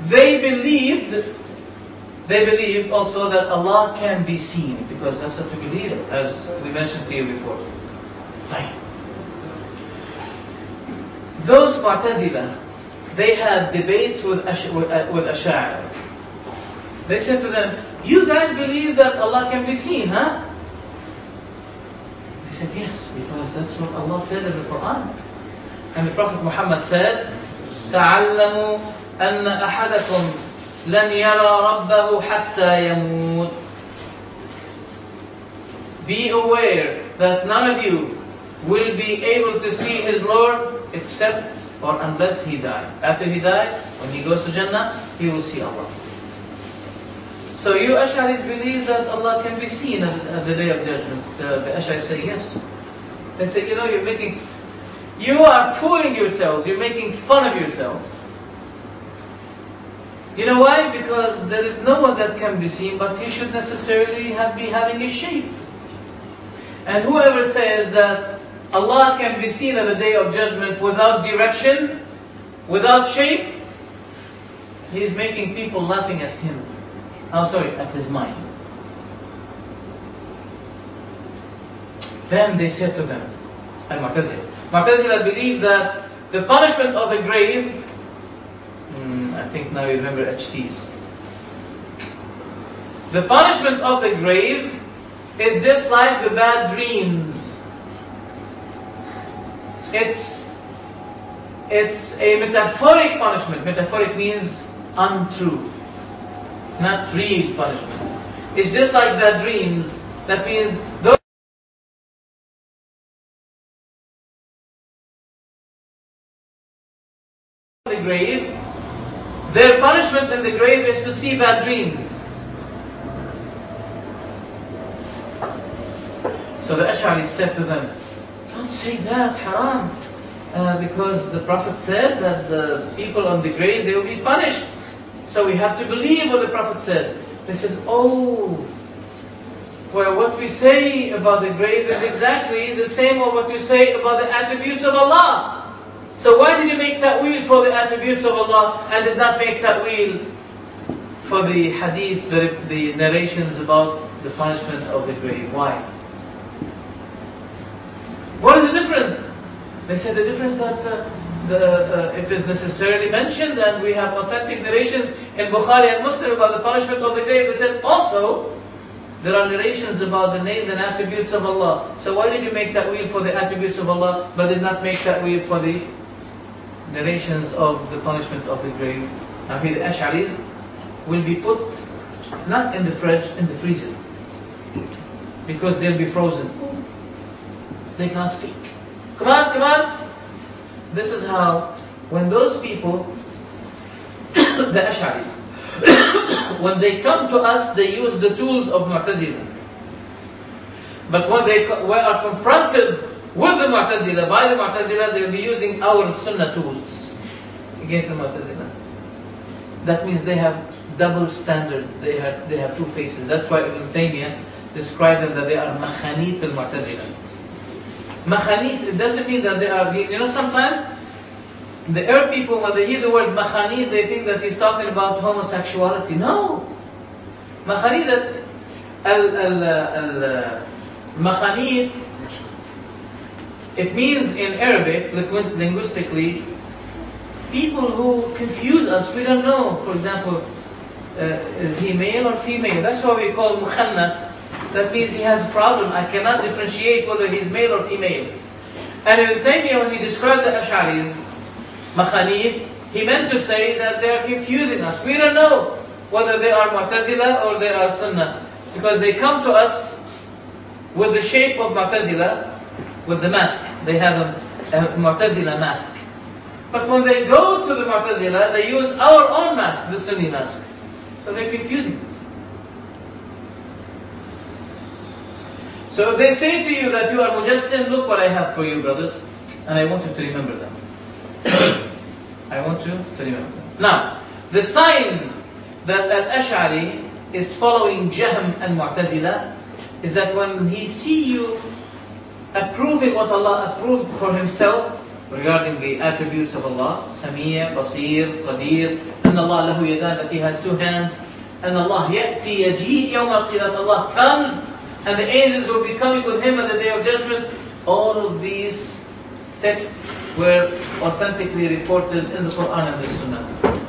they believed also that Allah can be seen, because that's what we believe, as we mentioned to you before. Those Mu'tazilah, they had debates with Ashari. They said to them, you guys believe that Allah can be seen, huh? They said, yes, because that's what Allah said in the Quran. And the Prophet Muhammad said, تَعَلَّمُوا أَنَّ أَحَدَكُمْ لَنْ يَرَى رَبَّهُ حَتَّى يَمُوتَ. Be aware that none of you will be able to see his Lord except or unless he died. After he died, when he goes to Jannah, he will see Allah. So you Ash'aris believe that Allah can be seen at the Day of Judgment. The Ash'aris say yes. They say, you are fooling yourselves, you're making fun of yourselves. You know why? Because there is no one that can be seen, but he should necessarily be having a shape. And whoever says that Allah can be seen at the Day of Judgment without direction, without shape, he is making people laughing at him. At his mind. Then they said to them, Mu'tazilah believe that the punishment of the grave, I think now you remember HTs. The punishment of the grave is just like the bad dreams. It's a metaphoric punishment. Metaphoric means untrue, not real punishment. It's just like bad dreams. That means those in the grave, their punishment in the grave is to see bad dreams. So the Ash'ari said to them, don't say that, haram. Because the Prophet said that the people on the grave, they will be punished. So we have to believe what the Prophet said. They said, oh, well, what we say about the grave is exactly the same as what you say about the attributes of Allah. So why did you make ta'wil for the attributes of Allah and did not make ta'wil for the hadith, the narrations about the punishment of the grave? Why? What is the difference? They said the difference that it is necessarily mentioned, and we have authentic narrations in Bukhari and Muslim about the punishment of the grave. They said also there are narrations about the names and attributes of Allah. So why did you make ta'wil for the attributes of Allah but did not make ta'wil for the narrations of the punishment of the grave? Now here the Ash'aris will be put not in the fridge, in the freezer, because they'll be frozen. They cannot speak. Come on, come on. This is how, when those people, the Ash'aris, when they come to us, they use the tools of Mu'tazilah. But when they are confronted with the Mu'tazilah, by the Mu'tazilah, they'll be using our Sunnah tools against the Mu'tazilah. That means they have double standard. They have two faces. That's why Ibn Taymiyyah described them that they are makhanith al-Mu'tazilah. Makhanith, it doesn't mean that they are, sometimes the Arab people, when they hear the word makhanith, they think that he's talking about homosexuality. No! Makhanith, makhanith, it means in Arabic, linguistically, people who confuse us. We don't know, for example, is he male or female? That's why we call mukhannath. That means he has a problem. I cannot differentiate whether he's male or female. And Ibn Taymiyyah, when he described the Ash'aris, makhanith, he meant to say that they are confusing us. We don't know whether they are Mu'tazilah or they are Sunnah, because they come to us with the shape of Mu'tazilah, with the mask. They have a Mu'tazilah mask. But when they go to the Mu'tazilah, they use our own mask, the Sunni mask. So they're confusing us. So if they say to you that you are Mujassim, look what I have for you, brothers. And I want you to remember them. I want you to remember them. Now, the sign that Al-Ash'ari is following Jahm and Mu'tazilah is that when he see you approving what Allah approved for Himself regarding the attributes of Allah, Samir, Basir, Qadir, and إن الله له يدان, that He has two hands, and Allah يأتي يجيء يوم القيامة, Allah comes, and the angels will be coming with Him on the Day of Judgment. All of these texts were authentically reported in the Quran and the Sunnah.